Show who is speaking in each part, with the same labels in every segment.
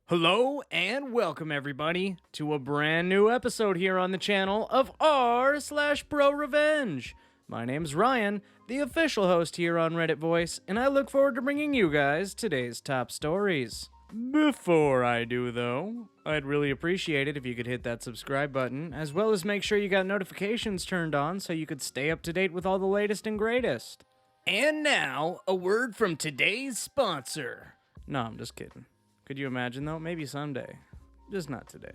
Speaker 1: Hello and welcome everybody to a brand new episode here on the channel of r/ProRevenge. My name's Ryan, the official host here on Reddit Voice, and I look forward to bringing you guys today's top stories. Before I do though, I'd really appreciate it if you could hit that subscribe button, as well as make sure you got notifications turned on so you could stay up to date with all the latest and greatest. And now, a word from today's sponsor. No, I'm just kidding. Could you imagine, though? Maybe someday. Just not today.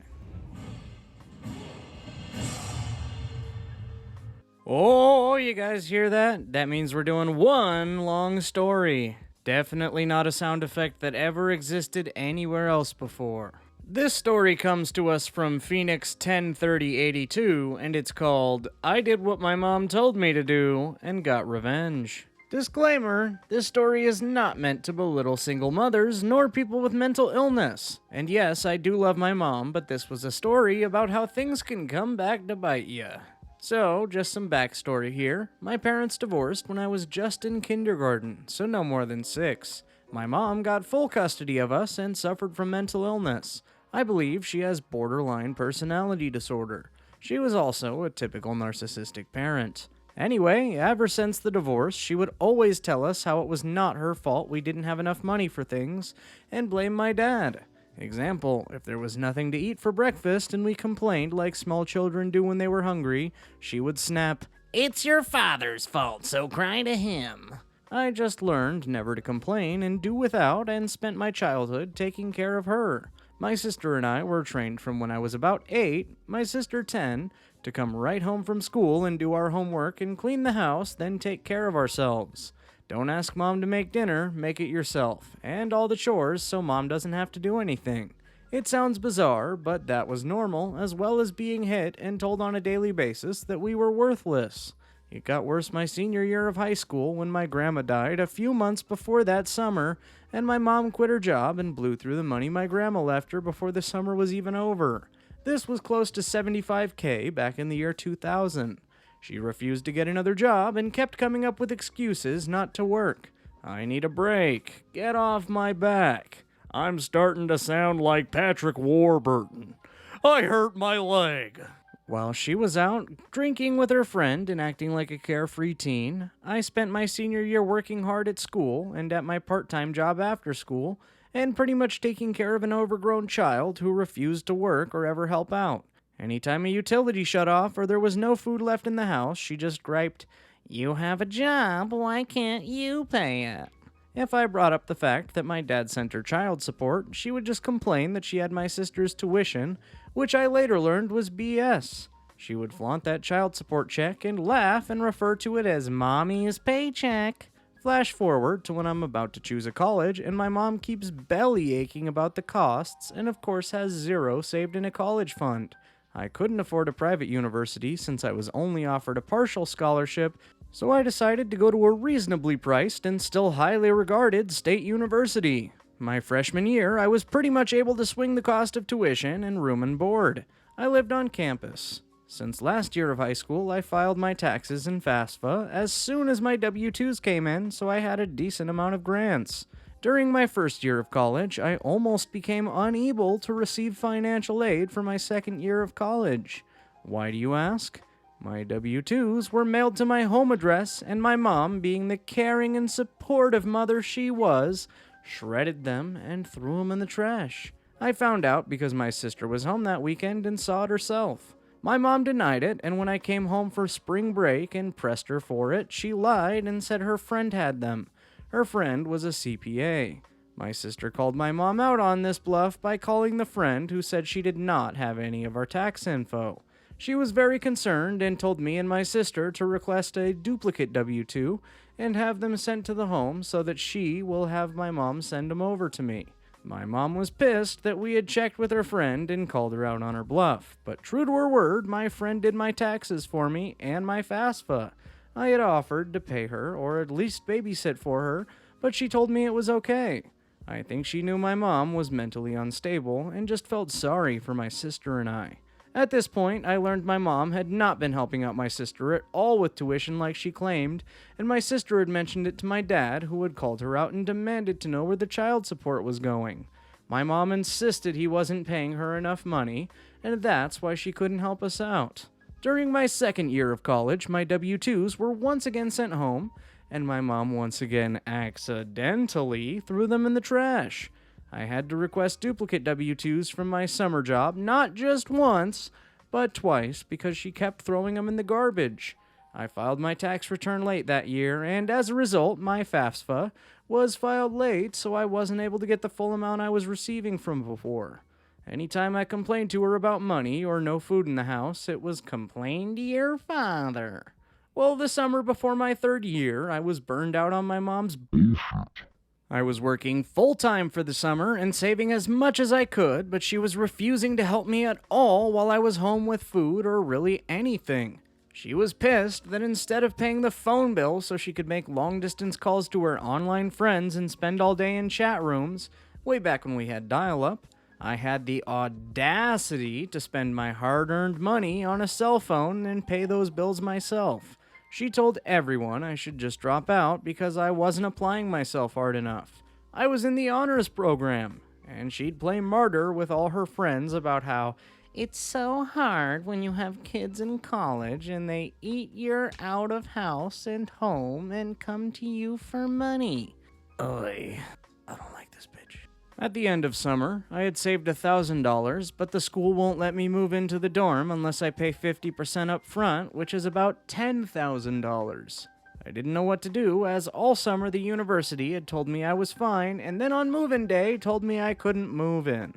Speaker 1: Oh, you guys hear that? That means we're doing one long story. Definitely not a sound effect that ever existed anywhere else before. This story comes to us from Phoenix 103082, and it's called, I Did What My Mom Told Me to Do and Got Revenge. Disclaimer, this story is not meant to belittle single mothers nor people with mental illness. And yes, I do love my mom, but this was a story about how things can come back to bite ya. So, just some backstory here. My parents divorced when I was just in kindergarten, so no more than 6. My mom got full custody of us and suffered from mental illness. I believe she has borderline personality disorder. She was also a typical narcissistic parent. Anyway, ever since the divorce, she would always tell us how it was not her fault we didn't have enough money for things, and blame my dad. Example, if there was nothing to eat for breakfast and we complained like small children do when they were hungry, she would snap, "It's your father's fault, so cry to him." I just learned never to complain and do without, and spent my childhood taking care of her. My sister and I were trained from when I was about 8, my sister 10, to come right home from school and do our homework and clean the house, then take care of ourselves. Don't ask mom to make dinner, make it yourself, and all the chores so mom doesn't have to do anything. It sounds bizarre, but that was normal, as well as being hit and told on a daily basis that we were worthless. It got worse my senior year of high school when my grandma died a few months before that summer, and my mom quit her job and blew through the money my grandma left her before the summer was even over. This was close to $75K back in the year 2000. She refused to get another job and kept coming up with excuses not to work. I need a break. Get off my back. I'm starting to sound like Patrick Warburton. I hurt my leg. While she was out drinking with her friend and acting like a carefree teen, I spent my senior year working hard at school and at my part-time job after school, and pretty much taking care of an overgrown child who refused to work or ever help out. Anytime a utility shut off or there was no food left in the house, she just griped, "You have a job, why can't you pay it?" If I brought up the fact that my dad sent her child support, she would just complain that she had my sister's tuition, which I later learned was BS. She would flaunt that child support check and laugh and refer to it as mommy's paycheck. Flash forward to when I'm about to choose a college and my mom keeps belly aching about the costs and of course has zero saved in a college fund. I couldn't afford a private university since I was only offered a partial scholarship, so I decided to go to a reasonably priced and still highly regarded state university. My freshman year, I was pretty much able to swing the cost of tuition and room and board. I lived on campus. Since last year of high school, I filed my taxes and FAFSA as soon as my W-2s came in, so I had a decent amount of grants. During my first year of college, I almost became unable to receive financial aid for my second year of college. Why do you ask? My W-2s were mailed to my home address, and my mom, being the caring and supportive mother she was, shredded them and threw them in the trash. I found out because my sister was home that weekend and saw it herself. My mom denied it, and when I came home for spring break and pressed her for it, she lied and said her friend had them. Her friend was a CPA. My sister called my mom out on this bluff by calling the friend who said she did not have any of our tax info. She was very concerned and told me and my sister to request a duplicate W-2 and have them sent to the home so that she will have my mom send them over to me. My mom was pissed that we had checked with her friend and called her out on her bluff, but true to her word, my friend did my taxes for me and my FAFSA. I had offered to pay her or at least babysit for her, but she told me it was okay. I think she knew my mom was mentally unstable and just felt sorry for my sister and I. At this point, I learned my mom had not been helping out my sister at all with tuition like she claimed, and my sister had mentioned it to my dad, who had called her out and demanded to know where the child support was going. My mom insisted he wasn't paying her enough money, and that's why she couldn't help us out. During my second year of college, my W-2s were once again sent home, and my mom once again accidentally threw them in the trash. I had to request duplicate W-2s from my summer job, not just once, but twice, because she kept throwing them in the garbage. I filed my tax return late that year, and as a result, my FAFSA was filed late, so I wasn't able to get the full amount I was receiving from before. Anytime I complained to her about money or no food in the house, it was "complain to your father." Well, the summer before my third year, I was burned out on my mom's bullshit. I was working full-time for the summer and saving as much as I could, but she was refusing to help me at all while I was home with food or really anything. She was pissed that instead of paying the phone bill so she could make long-distance calls to her online friends and spend all day in chat rooms, way back when we had dial-up, I had the audacity to spend my hard-earned money on a cell phone and pay those bills myself. She told everyone I should just drop out because I wasn't applying myself hard enough. I was in the honors program, and she'd play martyr with all her friends about how it's so hard when you have kids in college and they eat your out of house and home and come to you for money. Oy, I don't like this bitch. At the end of summer, I had saved $1,000, but the school won't let me move into the dorm unless I pay 50% up front, which is about $10,000. I didn't know what to do, as all summer the university had told me I was fine, and then on move-in day told me I couldn't move in.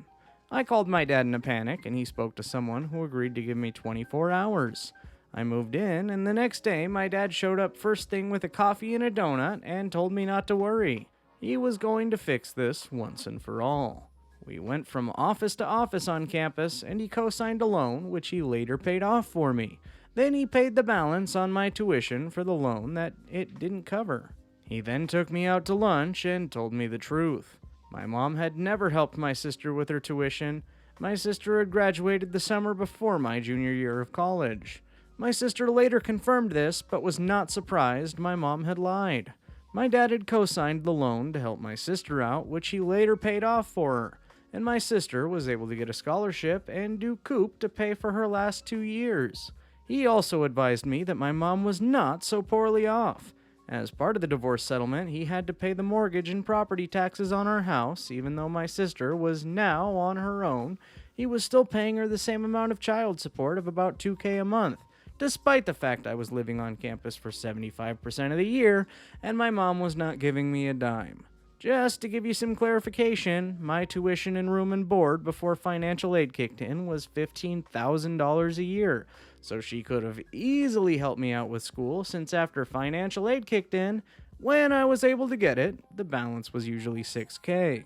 Speaker 1: I called my dad in a panic, and he spoke to someone who agreed to give me 24 hours. I moved in, and the next day my dad showed up first thing with a coffee and a donut and told me not to worry. He was going to fix this once and for all. We went from office to office on campus, and he co-signed a loan, which he later paid off for me. Then he paid the balance on my tuition for the loan that it didn't cover. He then took me out to lunch and told me the truth. My mom had never helped my sister with her tuition. My sister had graduated the summer before my junior year of college. My sister later confirmed this, but was not surprised my mom had lied. My dad had co-signed the loan to help my sister out, which he later paid off for her, and my sister was able to get a scholarship and do COOP to pay for her last 2 years. He also advised me that my mom was not so poorly off. As part of the divorce settlement, he had to pay the mortgage and property taxes on our house. Even though my sister was now on her own, he was still paying her the same amount of child support of about $2,000 a month, despite the fact I was living on campus for 75% of the year, and my mom was not giving me a dime. Just to give you some clarification, my tuition and room and board before financial aid kicked in was $15,000 a year, so she could have easily helped me out with school, since after financial aid kicked in, when I was able to get it, the balance was usually $6,000.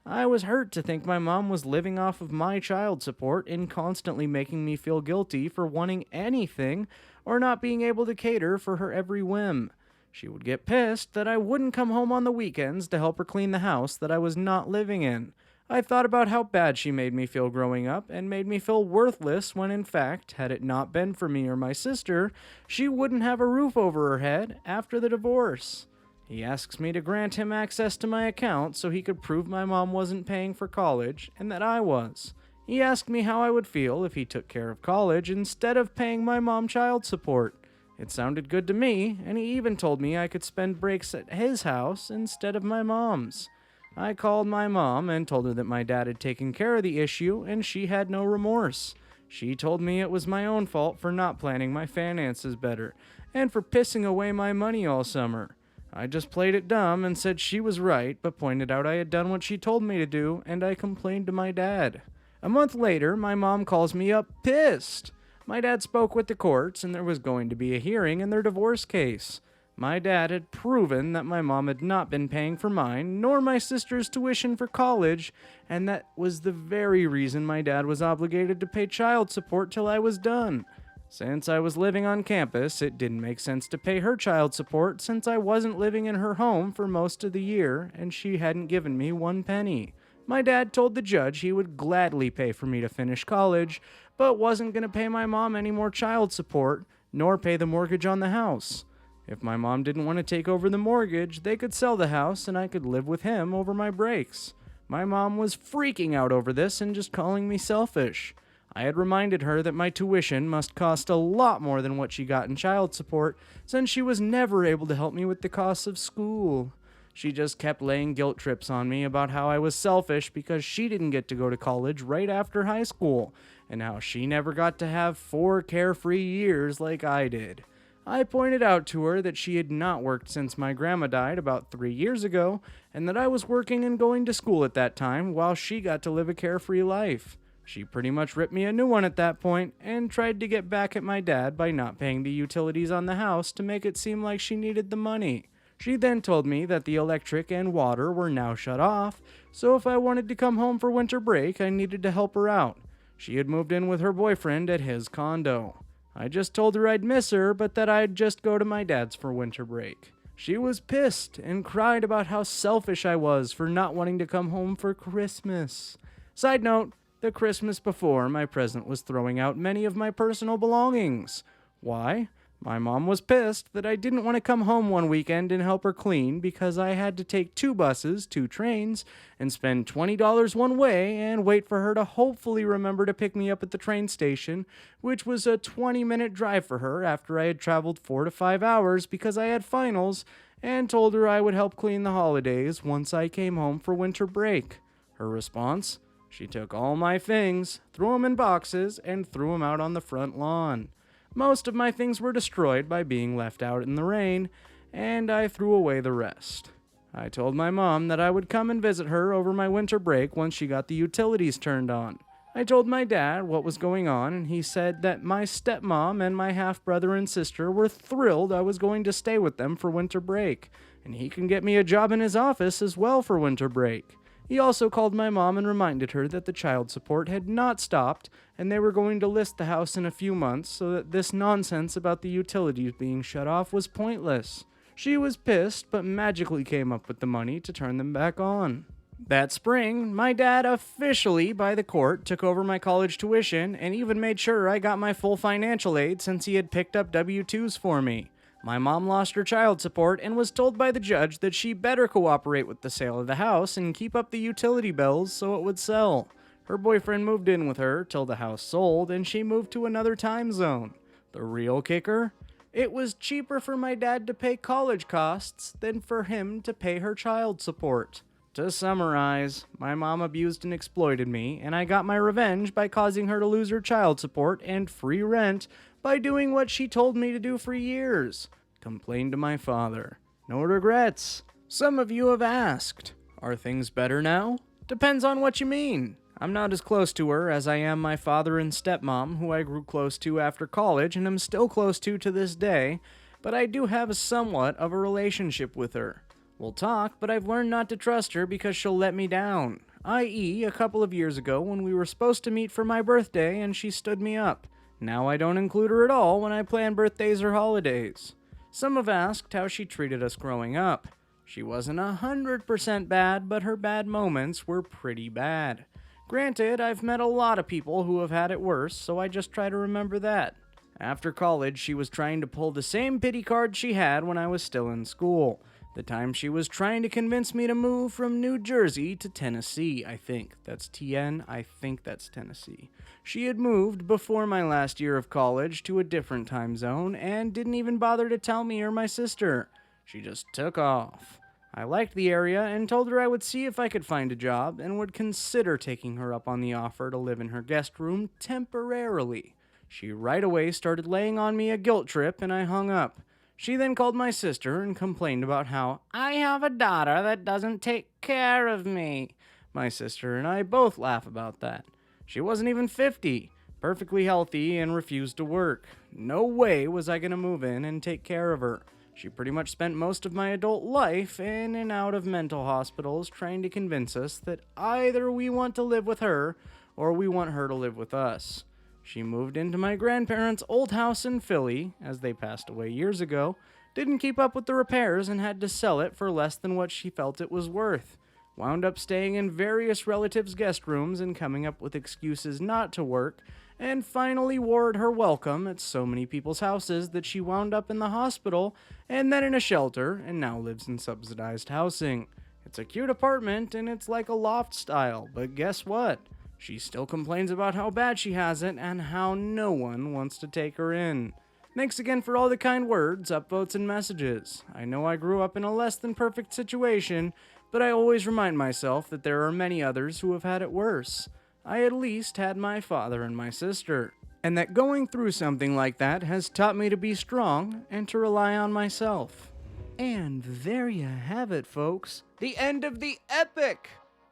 Speaker 1: I was hurt to think my mom was living off of my child support and constantly making me feel guilty for wanting anything or not being able to cater for her every whim. She would get pissed that I wouldn't come home on the weekends to help her clean the house that I was not living in. I thought about how bad she made me feel growing up and made me feel worthless when in fact, had it not been for me or my sister, she wouldn't have a roof over her head after the divorce. He asks me to grant him access to my account so he could prove my mom wasn't paying for college and that I was. He asked me how I would feel if he took care of college instead of paying my mom child support. It sounded good to me, and he even told me I could spend breaks at his house instead of my mom's. I called my mom and told her that my dad had taken care of the issue and she had no remorse. She told me it was my own fault for not planning my finances better and for pissing away my money all summer. I just played it dumb and said she was right, but pointed out I had done what she told me to do, and I complained to my dad. A month later, my mom calls me up pissed. My dad spoke with the courts, and there was going to be a hearing in their divorce case. My dad had proven that my mom had not been paying for mine, nor my sister's tuition for college, and that was the very reason my dad was obligated to pay child support till I was done. Since I was living on campus, it didn't make sense to pay her child support since I wasn't living in her home for most of the year, and she hadn't given me one penny. My dad told the judge he would gladly pay for me to finish college, but wasn't going to pay my mom any more child support, nor pay the mortgage on the house. If my mom didn't want to take over the mortgage, they could sell the house and I could live with him over my breaks. My mom was freaking out over this and just calling me selfish. I had reminded her that my tuition must cost a lot more than what she got in child support, since she was never able to help me with the costs of school. She just kept laying guilt trips on me about how I was selfish because she didn't get to go to college right after high school, and how she never got to have 4 carefree years like I did. I pointed out to her that she had not worked since my grandma died about 3 years ago, and that I was working and going to school at that time while she got to live a carefree life. She pretty much ripped me a new one at that point and tried to get back at my dad by not paying the utilities on the house to make it seem like she needed the money. She then told me that the electric and water were now shut off, so if I wanted to come home for winter break, I needed to help her out. She had moved in with her boyfriend at his condo. I just told her I'd miss her, but that I'd just go to my dad's for winter break. She was pissed and cried about how selfish I was for not wanting to come home for Christmas. Side note, the Christmas before, my present was throwing out many of my personal belongings. Why? My mom was pissed that I didn't want to come home one weekend and help her clean because I had to take 2 buses, 2 trains, and spend $20 one way and wait for her to hopefully remember to pick me up at the train station, which was a 20-minute drive for her after I had traveled 4 to 5 hours because I had finals, and told her I would help clean the holidays once I came home for winter break. Her response? She took all my things, threw them in boxes, and threw them out on the front lawn. Most of my things were destroyed by being left out in the rain, and I threw away the rest. I told my mom that I would come and visit her over my winter break once she got the utilities turned on. I told my dad what was going on, and he said that my stepmom and my half-brother and sister were thrilled I was going to stay with them for winter break, and he can get me a job in his office as well for winter break. He also called my mom and reminded her that the child support had not stopped, and they were going to list the house in a few months so that this nonsense about the utilities being shut off was pointless. She was pissed, but magically came up with the money to turn them back on. That spring, my dad officially, by the court, took over my college tuition and even made sure I got my full financial aid since he had picked up W-2s for me. My mom lost her child support and was told by the judge that she better cooperate with the sale of the house and keep up the utility bills so it would sell. Her boyfriend moved in with her till the house sold and she moved to another time zone. The real kicker? It was cheaper for my dad to pay college costs than for him to pay her child support. To summarize, my mom abused and exploited me, and I got my revenge by causing her to lose her child support and free rent by doing what she told me to do for years. Complain to my father. No regrets. Some of you have asked, are things better now? Depends on what you mean. I'm not as close to her as I am my father and stepmom, who I grew close to after college and am still close to this day, but I do have a somewhat of a relationship with her. We'll talk, but I've learned not to trust her because she'll let me down. I.e., a couple of years ago when we were supposed to meet for my birthday and she stood me up. Now I don't include her at all when I plan birthdays or holidays. Some have asked how she treated us growing up. She wasn't 100% bad, but her bad moments were pretty bad. Granted, I've met a lot of people who have had it worse, so I just try to remember that. After college, she was trying to pull the same pity card she had when I was still in school. The time she was trying to convince me to move from New Jersey to Tennessee, I think. That's TN, I think that's Tennessee. She had moved before my last year of college to a different time zone and didn't even bother to tell me or my sister. She just took off. I liked the area and told her I would see if I could find a job and would consider taking her up on the offer to live in her guest room temporarily. She right away started laying on me a guilt trip and I hung up. She then called my sister and complained about how I have a daughter that doesn't take care of me. My sister and I both laugh about that. She wasn't even 50, perfectly healthy, and refused to work. No way was I going to move in and take care of her. She pretty much spent most of my adult life in and out of mental hospitals trying to convince us that either we want to live with her or we want her to live with us. She moved into my grandparents' old house in Philly, as they passed away years ago, didn't keep up with the repairs and had to sell it for less than what she felt it was worth. Wound up staying in various relatives' guest rooms and coming up with excuses not to work, and finally wore her welcome at so many people's houses that she wound up in the hospital and then in a shelter and now lives in subsidized housing. It's a cute apartment and it's like a loft style, but guess what? She still complains about how bad she has it and how no one wants to take her in. Thanks again for all the kind words, upvotes, and messages. I know I grew up in a less than perfect situation, but I always remind myself that there are many others who have had it worse. I at least had my father and my sister, and that going through something like that has taught me to be strong and to rely on myself. And there you have it, folks. The end of the epic!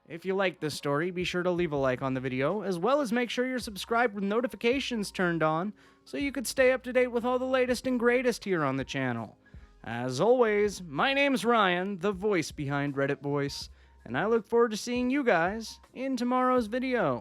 Speaker 1: If you liked this story, be sure to leave a like on the video, as well as make sure you're subscribed with notifications turned on, so you could stay up to date with all the latest and greatest here on the channel. As always, my name's Ryan, the voice behind Reddit Voice, and I look forward to seeing you guys in tomorrow's video.